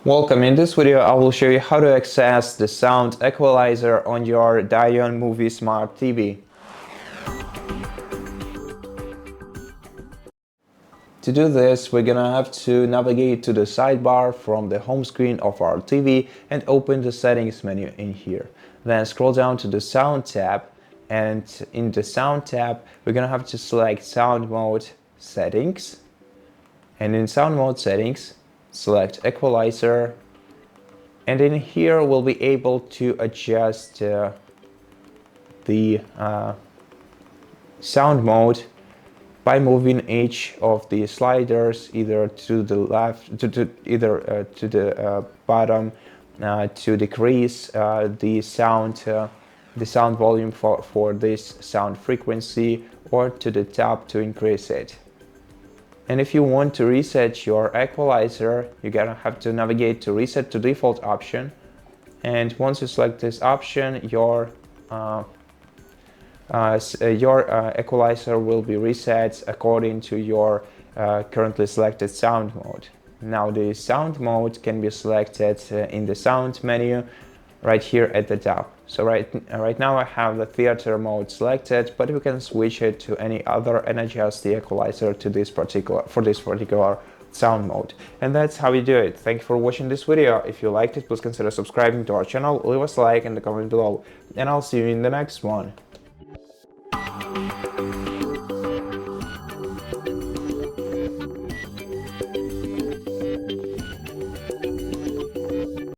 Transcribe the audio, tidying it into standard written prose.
Welcome. In this video, I will show you how to access the sound equalizer on your DYON Movie Smart TV. To do this, we're gonna have to navigate to the sidebar from the home screen of our TV and open the settings menu in here. Then scroll down to the sound tab, and in the sound tab, we're gonna have to select Sound Mode Settings. And in Sound Mode Settings, select Equalizer, and in here we'll be able to adjust the sound mode by moving each of the sliders either to the left, to the bottom, to decrease the sound volume for this sound frequency, or to the top to increase it. And if you want to reset your equalizer, you're gonna have to navigate to Reset to Default option. And once you select this option, your equalizer will be reset according to your currently selected sound mode. Now the sound mode can be selected in the sound menu right here at the top. So right now I have the theater mode selected, but we can switch it to any other and adjust the equalizer to this particular sound mode. And that's how you do it. Thank you for watching this video. If you liked it, please consider subscribing to our channel, leave us a like and a comment below, and I'll see you in the next one.